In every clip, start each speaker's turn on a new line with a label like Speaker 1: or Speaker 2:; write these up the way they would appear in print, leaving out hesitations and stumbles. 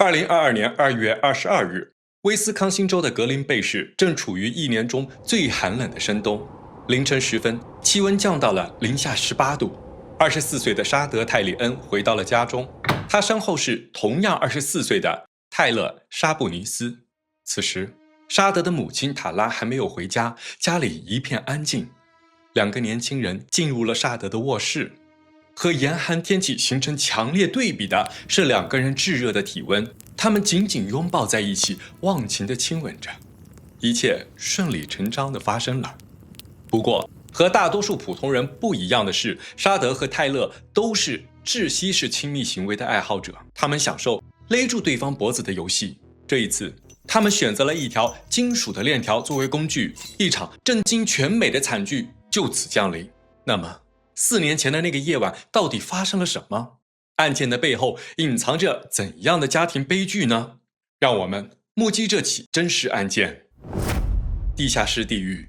Speaker 1: 2022年2月22日，威斯康星州的格林贝市正处于一年中最寒冷的深冬。凌晨时分，气温降到了-18度。24岁的沙德·泰里恩回到了家中，他身后是同样24岁的泰勒·沙布尼斯。此时，沙德的母亲塔拉还没有回家，家里一片安静。两个年轻人进入了沙德的卧室。和严寒天气形成强烈对比的是两个人炙热的体温，他们紧紧拥抱在一起，忘情地亲吻着，一切顺理成章地发生了。不过，和大多数普通人不一样的是，沙德和泰勒都是窒息式亲密行为的爱好者，他们享受勒住对方脖子的游戏。这一次，他们选择了一条金属的链条作为工具，一场震惊全美的惨剧就此降临。那么，4年前的那个夜晚到底发生了什么？案件的背后隐藏着怎样的家庭悲剧呢？让我们目击这起真实案件——地下室地狱。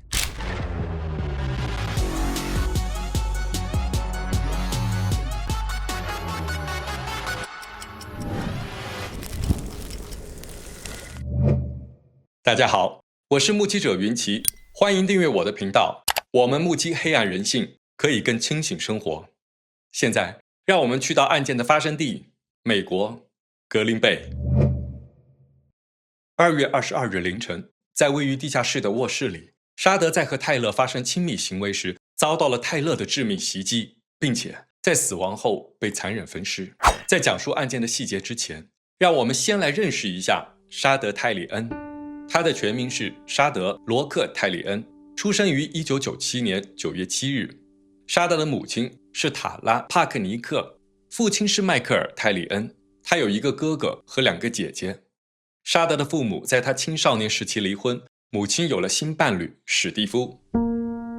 Speaker 1: 大家好，我是目击者云奇，欢迎订阅我的频道。我们目击黑暗人性，可以更清醒生活。现在，让我们去到案件的发生地——美国格林贝。2月22日凌晨，在位于地下室的卧室里，沙德在和泰勒发生亲密行为时，遭到了泰勒的致命袭击，并且在死亡后被残忍分尸。在讲述案件的细节之前，让我们先来认识一下沙德·泰里恩。他的全名是沙德·罗克·泰里恩，出生于1997年9月7日。沙德的母亲是塔拉·帕克尼克，父亲是迈克尔·泰里恩。他有一个哥哥和2个姐姐。沙德的父母在他青少年时期离婚，母亲有了新伴侣史蒂夫。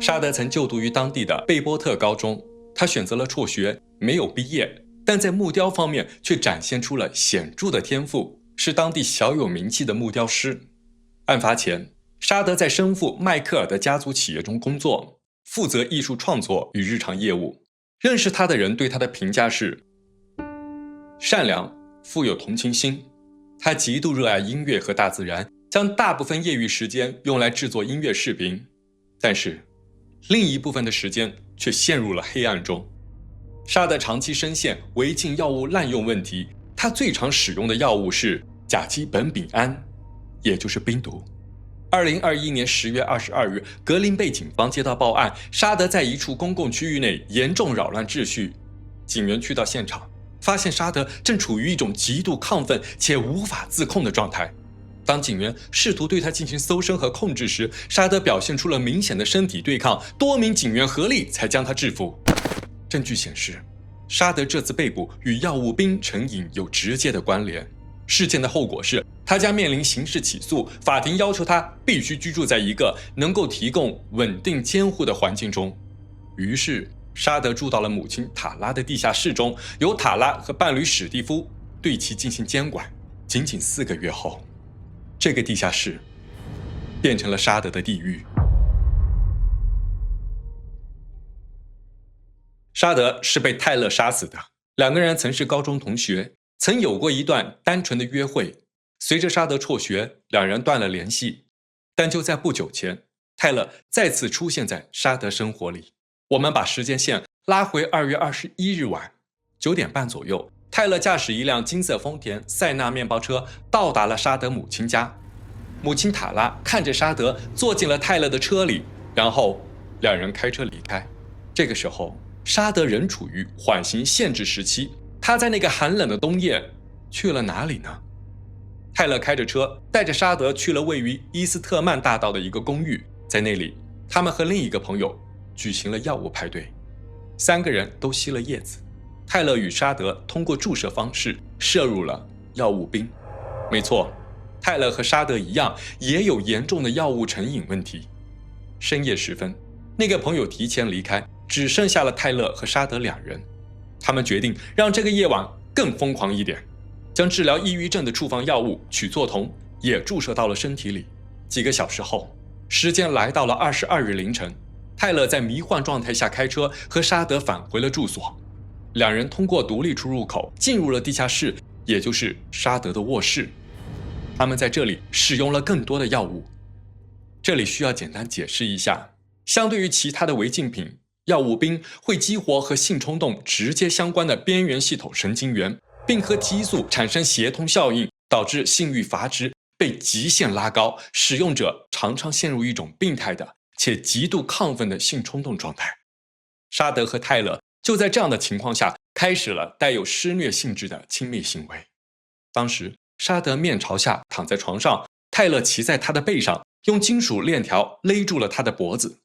Speaker 1: 沙德曾就读于当地的贝波特高中，他选择了辍学，没有毕业，但在木雕方面却展现出了显著的天赋，是当地小有名气的木雕师。案发前，沙德在生父迈克尔的家族企业中工作，负责艺术创作与日常业务。认识他的人对他的评价是：善良，富有同情心。他极度热爱音乐和大自然，将大部分业余时间用来制作音乐视频。但是，另一部分的时间却陷入了黑暗中。沙德长期深陷违禁药物滥用问题，他最常使用的药物是甲基苯丙胺，也就是冰毒。2021年10月22日，格林贝警方接到报案，沙德在一处公共区域内严重扰乱秩序。警员去到现场，发现沙德正处于一种极度亢奋且无法自控的状态。当警员试图对他进行搜身和控制时，沙德表现出了明显的身体对抗，多名警员合力才将他制服。证据显示，沙德这次被捕与药物冰成瘾有直接的关联。事件的后果是，他将面临刑事起诉，法庭要求他必须居住在一个能够提供稳定监护的环境中。于是，沙德住到了母亲塔拉的地下室中，由塔拉和伴侣史蒂夫对其进行监管。仅仅4个月后，这个地下室变成了沙德的地狱。沙德是被泰勒杀死的，两个人曾是高中同学，曾有过一段单纯的约会。随着沙德辍学，两人断了联系。但就在不久前，泰勒再次出现在沙德生活里。我们把时间线拉回2月21日晚9点半左右，泰勒驾驶一辆金色丰田塞纳面包车到达了沙德母亲家。母亲塔拉看着沙德坐进了泰勒的车里，然后两人开车离开。这个时候，沙德仍处于缓刑限制时期，他在那个寒冷的冬夜去了哪里呢？泰勒开着车带着沙德去了位于伊斯特曼大道的一个公寓，在那里，他们和另一个朋友举行了药物派对，3个人都吸了叶子。泰勒与沙德通过注射方式摄入了药物冰。没错，泰勒和沙德一样，也有严重的药物成瘾问题。深夜时分，那个朋友提前离开，只剩下了泰勒和沙德2人。他们决定让这个夜晚更疯狂一点，将治疗抑郁症的处方药物曲唑酮也注射到了身体里。几个小时后，时间来到了22日凌晨，泰勒在迷幻状态下开车和沙德返回了住所。两人通过独立出入口进入了地下室，也就是沙德的卧室。他们在这里使用了更多的药物。这里需要简单解释一下，相对于其他的违禁品，药物冰会激活和性冲动直接相关的边缘系统神经元，并和激素产生协同效应，导致性欲阀值被极限拉高，使用者常常陷入一种病态的且极度亢奋的性冲动状态。沙德和泰勒就在这样的情况下开始了带有施虐性质的亲密行为。当时沙德面朝下躺在床上，泰勒骑在他的背上，用金属链条勒住了他的脖子。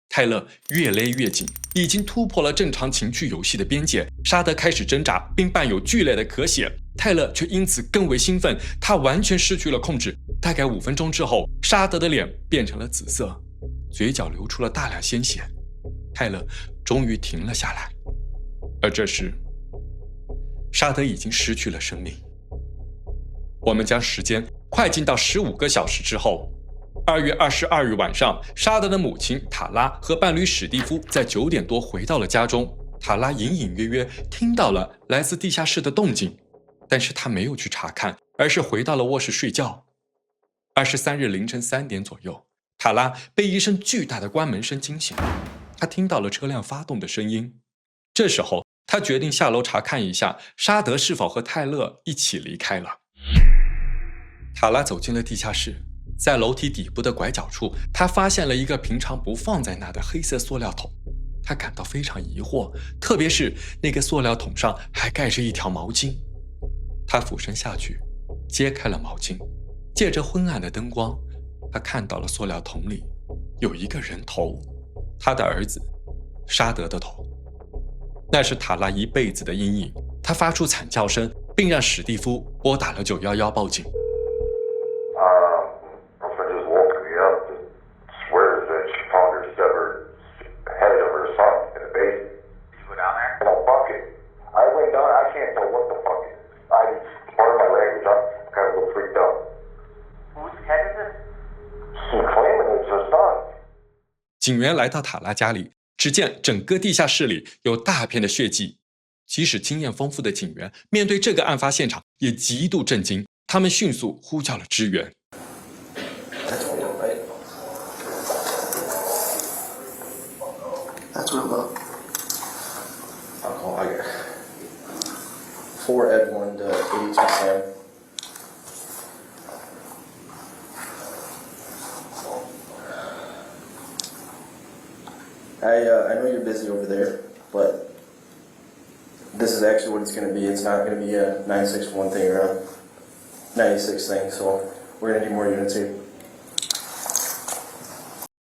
Speaker 1: 泰勒越勒越紧，已经突破了正常情趣游戏的边界。沙德开始挣扎，并伴有剧烈的咳血，泰勒却因此更为兴奋，他完全失去了控制。大概5分钟之后，沙德的脸变成了紫色，嘴角流出了大量鲜血。泰勒终于停了下来，而这时沙德已经失去了生命。我们将时间快进到15个小时之后，2月22日晚上，沙德的母亲塔拉和伴侣史蒂夫在9点多回到了家中。塔拉隐隐约约听到了来自地下室的动静，但是他没有去查看，而是回到了卧室睡觉。23日凌晨3点左右，塔拉被一声巨大的关门声惊醒，他听到了车辆发动的声音。这时候，他决定下楼查看一下沙德是否和泰勒一起离开了。塔拉走进了地下室，在楼梯底部的拐角处，他发现了一个平常不放在那的黑色塑料桶。他感到非常疑惑，特别是那个塑料桶上还盖着一条毛巾。他俯身下去，揭开了毛巾，借着昏暗的灯光，他看到了塑料桶里有一个人头，他的儿子沙德的头。那是塔拉一辈子的阴影。他发出惨叫声，并让史蒂夫拨打了911报警。警员来到塔拉家里，只见整个地下室里有大片的血迹。即使经验丰富的警员面对这个案发现场也极度震惊，他们迅速呼叫了支援。
Speaker 2: That's real low. I'll call here. 4 Edmund 82 Sam. I know you're busy over there, but this is actually what it's going to be. It's not going to be a 961 thing or a 96 thing, so we're going to need more units here.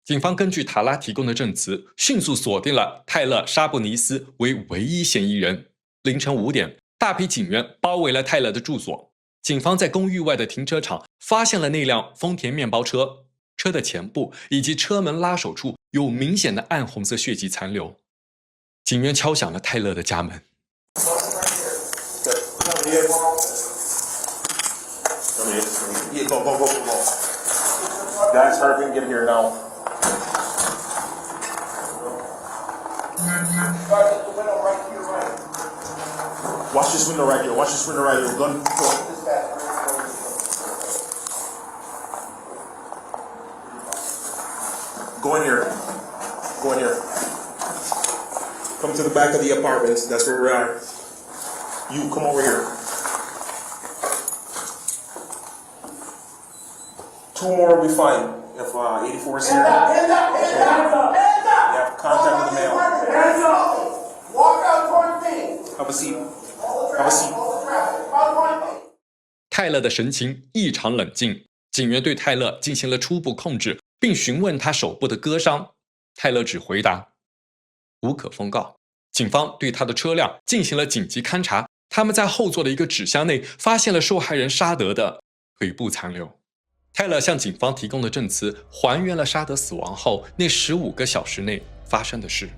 Speaker 1: 警方根据塔拉提供的证词，迅速锁定了泰勒·沙布尼斯为唯一嫌疑人。凌晨5点，大批警员包围了泰勒的住所。警方在公寓外的停车场发现了那辆丰田面包车，车的前部以及车门拉手处有明显的暗红色血迹残留。警员敲响了泰勒的家门。
Speaker 2: Guys, hurry, get here now. Watch this window right here. Watch this window right here. Gun. Go in here. Go in here. Come to the back of the apartments. That's where we're at. You come over here. 2 more will be fine. If 84 is here, you have contact with the mail.
Speaker 3: Hands up! Walk out towards me!
Speaker 2: Have a seat. Have a seat.
Speaker 1: 泰勒的神情异常冷静，警员对泰勒进行了初步控制，并询问他手部的割伤。泰勒只回答无可奉告。警方对他的车辆进行了紧急勘查，他们在后座的一个纸箱内发现了受害人沙德的腿部残留。泰勒向警方提供的证词还原了沙德死亡后那15个小时内发生的事。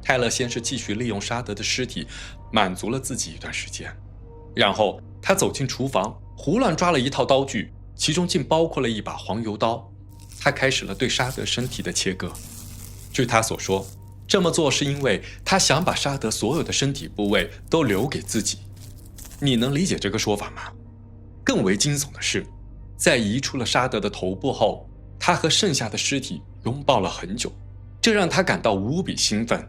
Speaker 1: 泰勒先是继续利用沙德的尸体满足了自己一段时间，然后他走进厨房，胡乱抓了一套刀具，其中竟包括了一把黄油刀。他开始了对沙德身体的切割。据他所说，这么做是因为他想把沙德所有的身体部位都留给自己。你能理解这个说法吗？更为惊悚的是，在移出了沙德的头部后，他和剩下的尸体拥抱了很久，这让他感到无比兴奋。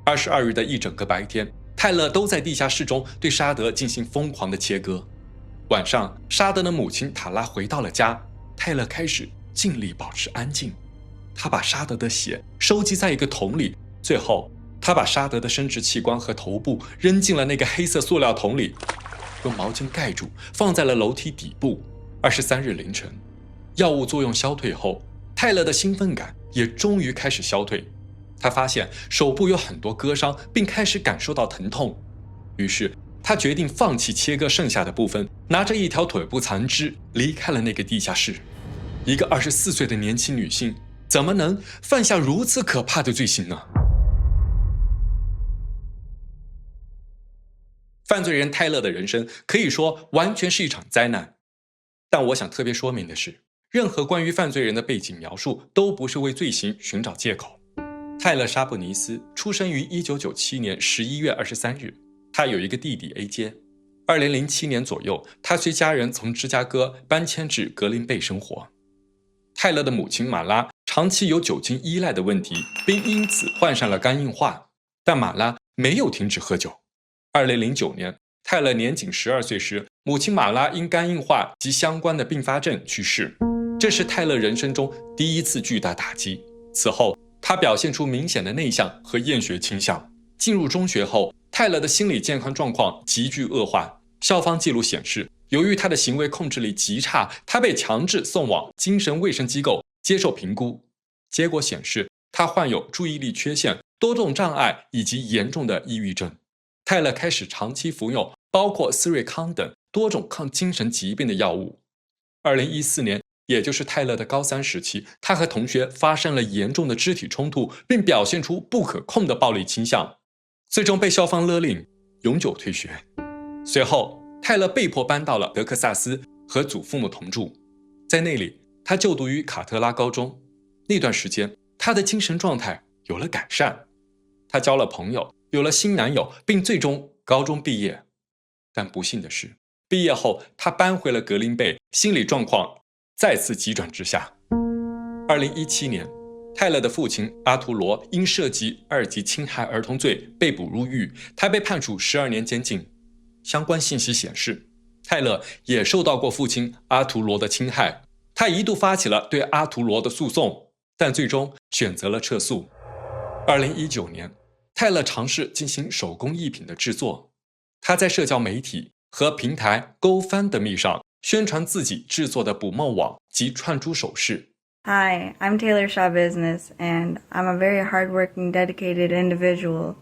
Speaker 1: 22日的一整个白天，泰勒都在地下室中对沙德进行疯狂的切割。晚上，沙德的母亲塔拉回到了家，泰勒开始尽力保持安静。他把沙德的血收集在一个桶里，最后他把沙德的生殖器官和头部扔进了那个黑色塑料桶里，用毛巾盖住，放在了楼梯底部。23日凌晨，药物作用消退后，泰勒的兴奋感也终于开始消退。他发现手部有很多割伤，并开始感受到疼痛。于是他决定放弃切割剩下的部分，拿着一条腿部残肢离开了那个地下室。一个24岁的年轻女性怎么能犯下如此可怕的罪行呢？犯罪人泰勒的人生可以说完全是一场灾难。但我想特别说明的是，任何关于犯罪人的背景描述都不是为罪行寻找借口。泰勒·沙布尼斯出生于1997年11月23日，他有一个弟弟 AJ。2007年左右，他随家人从芝加哥搬迁至格林贝生活。泰勒的母亲马拉长期有酒精依赖的问题，并因此患上了肝硬化，但马拉没有停止喝酒。2009年，泰勒年仅12岁时，母亲马拉因肝硬化及相关的并发症去世，这是泰勒人生中第一次巨大打击。此后，他表现出明显的内向和厌学倾向。进入中学后，泰勒的心理健康状况急剧恶化。校方记录显示，由于他的行为控制力极差，他被强制送往精神卫生机构接受评估。结果显示，他患有注意力缺陷、多动障碍以及严重的抑郁症。泰勒开始长期服用包括斯瑞康等多种抗精神疾病的药物。2014年，也就是泰勒的高3时期，他和同学发生了严重的肢体冲突，并表现出不可控的暴力倾向，最终被校方勒令永久退学。随后，泰勒被迫搬到了德克萨斯和祖父母同住，在那里，他就读于卡特拉高中。那段时间，他的精神状态有了改善，他交了朋友，有了新男友，并最终高中毕业。但不幸的是，毕业后他搬回了格林贝，心理状况再次急转直下。2017年，泰勒的父亲阿图罗因涉及2级侵害儿童罪被捕入狱，他被判处12年监禁。相关信息显示，泰勒也受到过父亲阿图罗的侵害，他一度发起了对阿图罗的诉讼，但最终选择了撤诉。2019年，泰勒尝试进行手工艺品的制作，他在社交媒体和平台 GoFundMe 上宣传自己制作的捕梦网及串珠首饰。
Speaker 4: Hi, I'm Taylor Shaw Business, and I'm a very hardworking, dedicated individual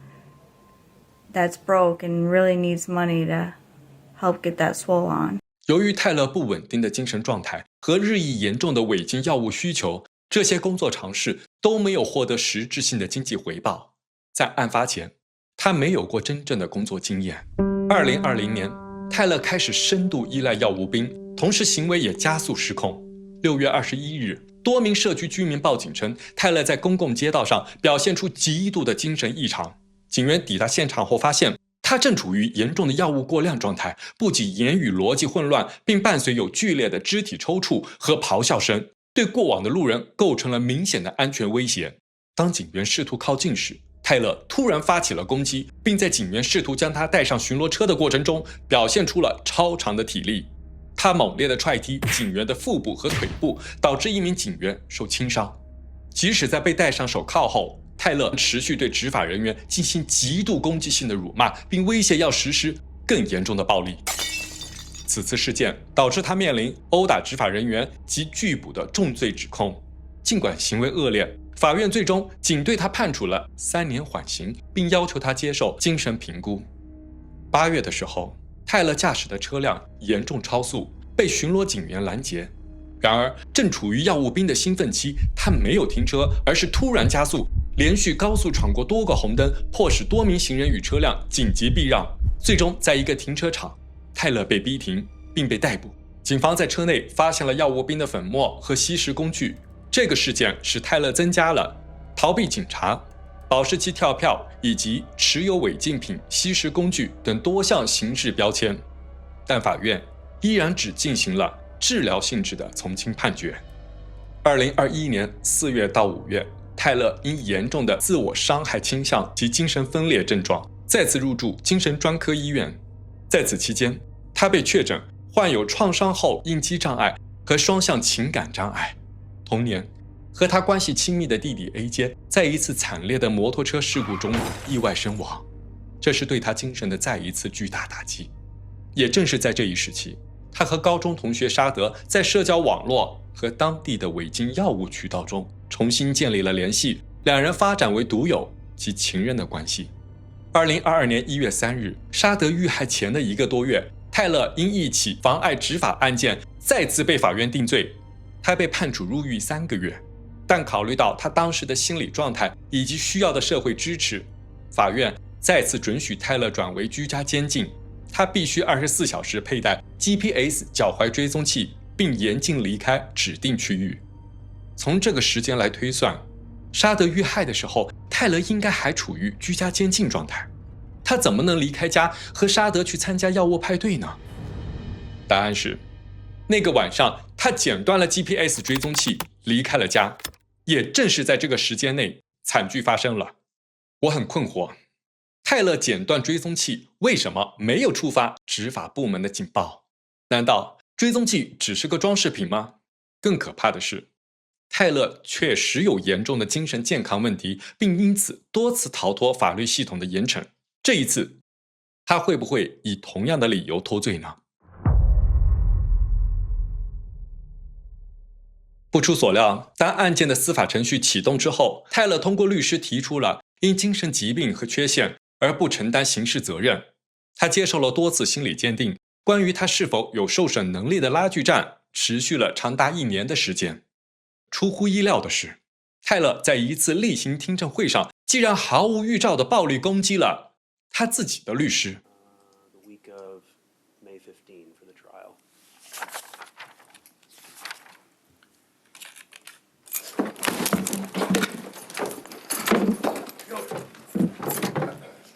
Speaker 4: that's broke and really needs money to help get that swole on.
Speaker 1: 由于泰勒不稳定的精神状态和日益严重的违禁药物需求，这些工作尝试都没有获得实质性的经济回报。在案发前，他没有过真正的工作经验。2020年，泰勒开始深度依赖药物冰，同时行为也加速失控。6月21日，多名社区居民报警称，泰勒在公共街道上表现出极度的精神异常。警员抵达现场后发现，他正处于严重的药物过量状态，不仅言语逻辑混乱，并伴随有剧烈的肢体抽搐和咆哮声，对过往的路人构成了明显的安全威胁。当警员试图靠近时，泰勒突然发起了攻击，并在警员试图将他带上巡逻车的过程中，表现出了超长的体力。他猛烈地踹踢警员的腹部和腿部，导致一名警员受轻伤。即使在被戴上手铐后，泰勒持续对执法人员进行极度攻击性的辱骂，并威胁要实施更严重的暴力。此次事件导致他面临殴打执法人员及拒捕的重罪指控。尽管行为恶劣，法院最终仅对他判处了3年缓刑，并要求他接受精神评估。8月的时候，泰勒驾驶的车辆严重超速，被巡逻警员拦截。然而，正处于药物冰的兴奋期，他没有停车，而是突然加速，连续高速闯过多个红灯，迫使多名行人与车辆紧急避让。最终，在一个停车场，泰勒被逼停并被逮捕。警方在车内发现了药物冰的粉末和吸食工具。这个事件使泰勒增加了逃避警察、保释期跳票以及持有违禁品、吸食工具等多项刑事标签。但法院依然只进行了治疗性质的从轻判决。2021年4月到5月，泰勒因严重的自我伤害倾向及精神分裂症状，再次入住精神专科医院。在此期间，他被确诊患有创伤后应激障碍和双向情感障碍。同年，和他关系亲密的弟弟 AJ 在一次惨烈的摩托车事故中意外身亡，这是对他精神的再一次巨大打击。也正是在这一时期，他和高中同学沙德在社交网络和当地的违禁药物渠道中重新建立了联系，两人发展为毒友及情人的关系。2022年1月3日，沙德遇害前的1个多月，泰勒因一起妨碍执法案件再次被法院定罪，他被判处入狱3个月。但考虑到他当时的心理状态以及需要的社会支持，法院再次准许泰勒转为居家监禁，他必须24小时佩戴 GPS 脚踝追踪器，并严禁离开指定区域。从这个时间来推算，沙德遇害的时候，泰勒应该还处于居家监禁状态，他怎么能离开家和沙德去参加药物派对呢？答案是，那个晚上他剪断了 GPS 追踪器，离开了家。也正是在这个时间内，惨剧发生了。我很困惑，泰勒剪断追踪器为什么没有触发执法部门的警报？难道追踪器只是个装饰品吗？更可怕的是，泰勒确实有严重的精神健康问题，并因此多次逃脱法律系统的严惩。这一次，他会不会以同样的理由脱罪呢？不出所料，当案件的司法程序启动之后，泰勒通过律师提出了因精神疾病和缺陷而不承担刑事责任。他接受了多次心理鉴定，关于他是否有受审能力的拉锯战持续了长达1年的时间。出乎意料的是，泰勒在一次例行听证会上竟然毫无预兆地暴力攻击了他自己的律师。
Speaker 5: The week of May 15 for the trial.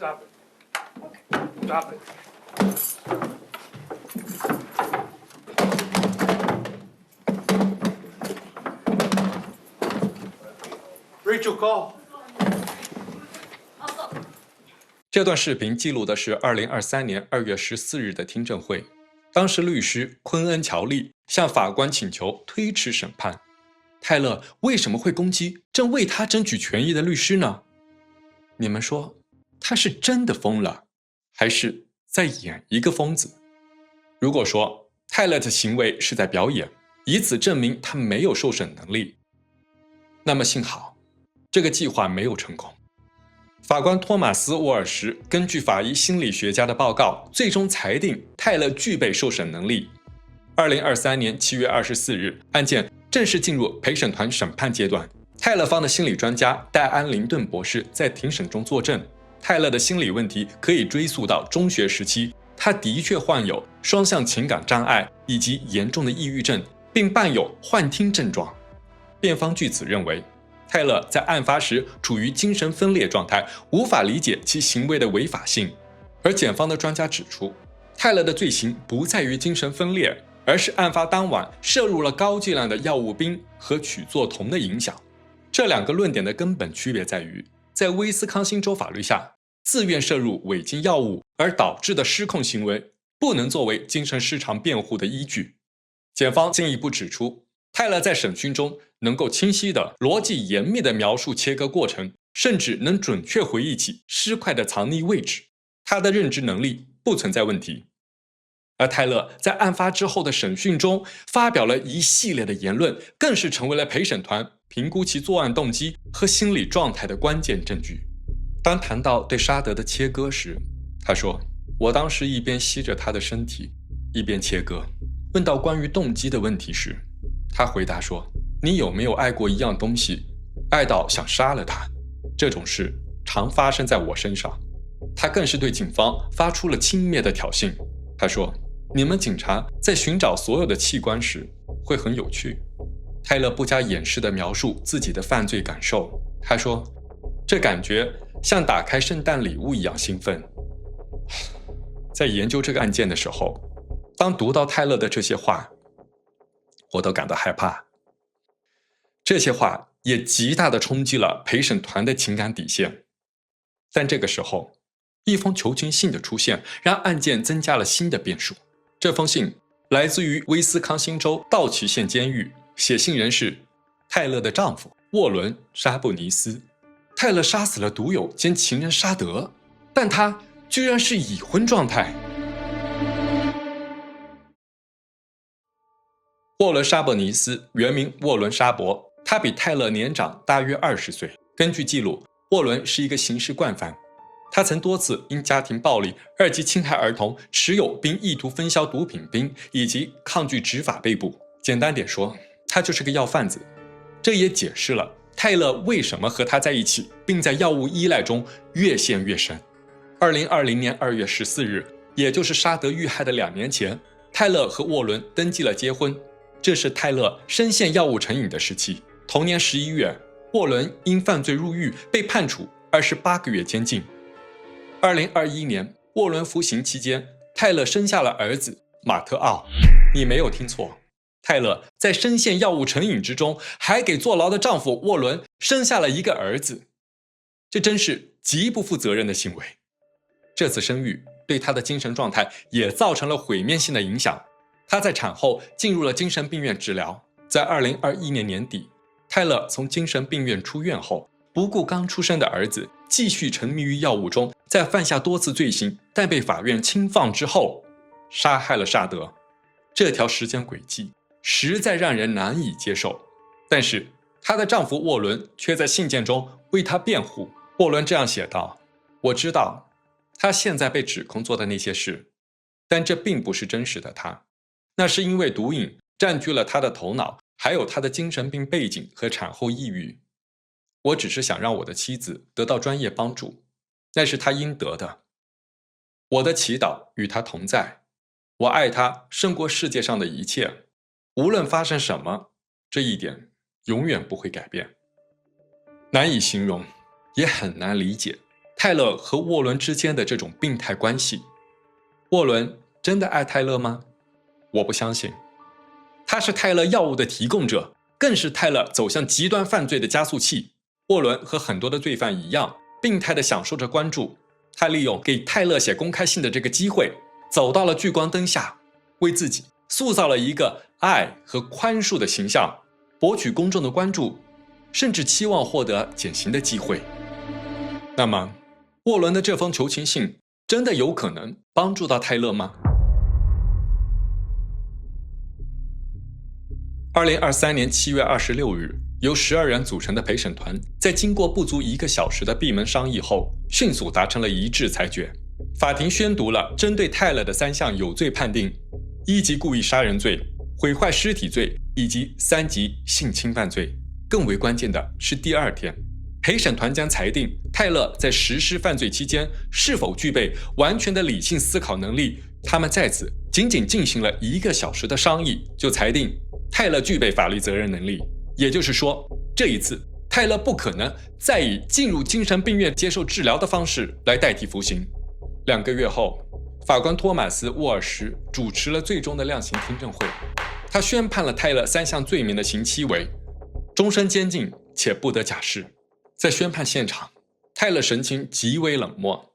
Speaker 3: Stop it. Stop it. Rachel, call.
Speaker 1: 这段视频记录的是2023年2月14日的听证会。当时律师昆恩·乔利向法官请求推迟审判。泰勒为什么会攻击正为他争取权益的律师呢？你们说，他是真的疯了，还是在演一个疯子？如果说泰勒的行为是在表演，以此证明他没有受审能力，那么幸好这个计划没有成功。法官托马斯·沃尔什根据法医心理学家的报告，最终裁定泰勒具备受审能力。2023年7月24日，案件正式进入陪审团审判阶段。泰勒方的心理专家戴安·林顿博士在庭审中作证，泰勒的心理问题可以追溯到中学时期，他的确患有双向情感障碍以及严重的抑郁症，并伴有幻听症状。辩方据此认为，泰勒在案发时处于精神分裂状态，无法理解其行为的违法性。而检方的专家指出，泰勒的罪行不在于精神分裂，而是案发当晚摄入了高剂量的药物冰和曲唑酮的影响。这两个论点的根本区别在于，在威斯康星州法律下，自愿摄入违禁药物而导致的失控行为不能作为精神失常辩护的依据。检方进一步指出，泰勒在审讯中能够清晰的、逻辑严密的描述切割过程，甚至能准确回忆起尸块的藏匿位置，他的认知能力不存在问题。而泰勒在案发之后的审讯中发表了一系列的言论，更是成为了陪审团评估其作案动机和心理状态的关键证据。当谈到对沙德的切割时，他说：“我当时一边吸着他的身体，一边切割。”问到关于动机的问题时，他回答说：“你有没有爱过一样东西，爱到想杀了他？这种事常发生在我身上。”他更是对警方发出了轻蔑的挑衅。他说：“你们警察在寻找所有的器官时会很有趣。”泰勒不加掩饰地描述自己的犯罪感受。他说：“这感觉像打开圣诞礼物一样兴奋。”在研究这个案件的时候，当读到泰勒的这些话，我都感到害怕。这些话也极大地冲击了陪审团的情感底线。但这个时候，一封求情信的出现让案件增加了新的变数。这封信来自于威斯康星州道奇县监狱，写信人是泰勒的丈夫沃伦·沙布尼斯。泰勒杀死了毒友兼情人沙德，但他居然是已婚状态。沃伦·沙伯尼斯原名沃伦·沙伯，他比泰勒年长大约20岁。根据记录，沃伦是一个刑事惯犯，他曾多次因家庭暴力、2级侵害儿童、持有并意图分销毒品兵以及抗拒执法被捕。简单点说，他就是个药贩子。这也解释了泰勒为什么和他在一起，并在药物依赖中越陷越深。2020年2月14日，也就是沙德遇害的2年前，泰勒和沃伦登记了结婚。这是泰勒深陷药物成瘾的时期。同年11月，沃伦因犯罪入狱，被判处28个月监禁。2021年，沃伦服刑期间，泰勒生下了儿子马特奥。你没有听错，泰勒在深陷药物成瘾之中，还给坐牢的丈夫沃伦生下了一个儿子。这真是极不负责任的行为。这次生育对他的精神状态也造成了毁灭性的影响。他在产后进入了精神病院治疗。在2021年年底，泰勒从精神病院出院后，不顾刚出生的儿子，继续沉迷于药物中，在犯下多次罪行，但被法院轻放之后，杀害了沙德。这条时间轨迹实在让人难以接受。但是她的丈夫沃伦却在信件中为她辩护。沃伦这样写道：我知道她现在被指控做的那些事，但这并不是真实的她。那是因为毒瘾占据了她的头脑，还有她的精神病背景和产后抑郁。我只是想让我的妻子得到专业帮助，那是她应得的。我的祈祷与她同在，我爱她胜过世界上的一切，无论发生什么，这一点永远不会改变。难以形容，也很难理解泰勒和沃伦之间的这种病态关系。沃伦真的爱泰勒吗？我不相信。他是泰勒药物的提供者，更是泰勒走向极端犯罪的加速器。沃伦和很多的罪犯一样，病态地享受着关注。他利用给泰勒写公开信的这个机会，走到了聚光灯下，为自己塑造了一个爱和宽恕的形象，博取公众的关注，甚至期望获得减刑的机会。那么，沃伦的这封求情信真的有可能帮助到泰勒吗？2023年7月26日，由12人组成的陪审团在经过不足1个小时的闭门商议后，迅速达成了一致裁决。法庭宣读了针对泰勒的3项有罪判定：1级故意杀人罪、毁坏尸体罪以及3级性侵犯罪。更为关键的是第2天，陪审团将裁定泰勒在实施犯罪期间是否具备完全的理性思考能力。他们在此仅进行了1个小时的商议，就裁定泰勒具备法律责任能力。也就是说，这一次泰勒不可能再以进入精神病院接受治疗的方式来代替服刑。2个月后，法官托马斯·沃尔什主持了最终的量刑听证会。他宣判了泰勒3项罪名的刑期为终身监禁且不得假释。在宣判现场，泰勒神情极为冷漠。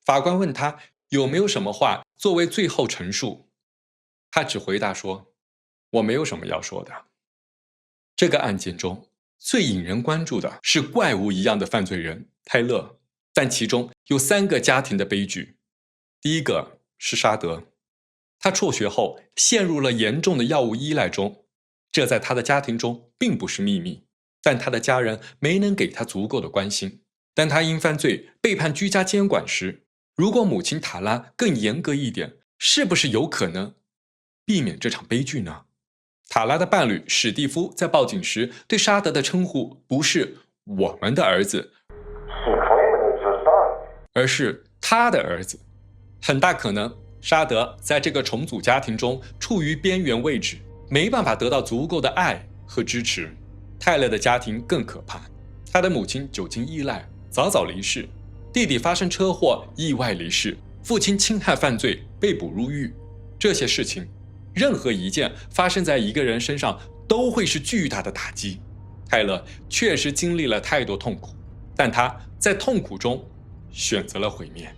Speaker 1: 法官问他有没有什么话作为最后陈述，他只回答说：我没有什么要说的。这个案件中最引人关注的是怪物一样的犯罪人泰勒，但其中有3个家庭的悲剧。第一个是沙德，他辍学后陷入了严重的药物依赖中，这在他的家庭中并不是秘密，但他的家人没能给他足够的关心。当他因犯罪被判居家监管时，如果母亲塔拉更严格一点，是不是有可能避免这场悲剧呢？塔拉的伴侣史蒂夫在报警时对沙德的称呼不是我们的儿子，而是他的儿子。很大可能沙德在这个重组家庭中处于边缘位置，没办法得到足够的爱和支持。泰勒的家庭更可怕，他的母亲酒精依赖，早早离世，弟弟发生车祸意外离世，父亲侵害犯罪被捕入狱。这些事情，任何一件发生在一个人身上都会是巨大的打击。泰勒确实经历了太多痛苦，但他在痛苦中选择了毁灭。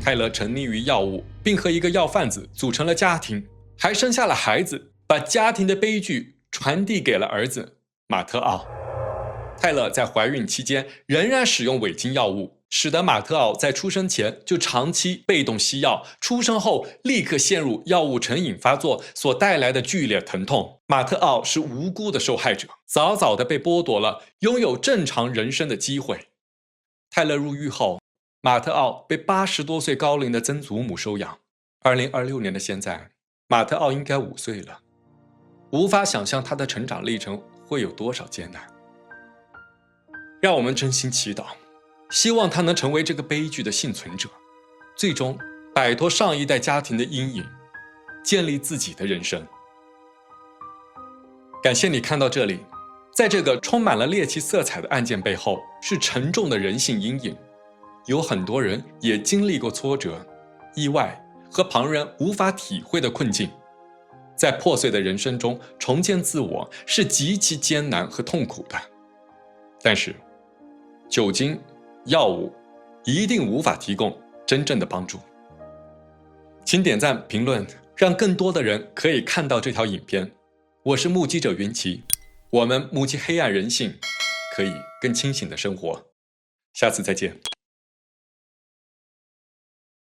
Speaker 1: 泰勒沉溺于药物，并和一个药贩子组成了家庭，还生下了孩子，把家庭的悲剧传递给了儿子马特奥。泰勒在怀孕期间仍然使用违禁药物，使得马特奥在出生前就长期被动吸药，出生后立刻陷入药物成瘾发作所带来的剧烈疼痛。马特奥是无辜的受害者，早早的被剥夺了拥有正常人生的机会。泰勒入狱后，马特奥被80多岁高龄的曾祖母收养。2026年的现在，马特奥应该5岁了，无法想象他的成长历程会有多少艰难。让我们真心祈祷，希望他能成为这个悲剧的幸存者，最终摆脱上一代家庭的阴影，建立自己的人生。感谢你看到这里，在这个充满了猎奇色彩的案件背后，是沉重的人性阴影。有很多人也经历过挫折、意外和旁人无法体会的困境，在破碎的人生中重建自我是极其艰难和痛苦的。但是，酒精、药物一定无法提供真正的帮助。请点赞、评论，让更多的人可以看到这条影片。我是目击者云奇，我们目击黑暗人性，可以更清醒的生活。下次再见。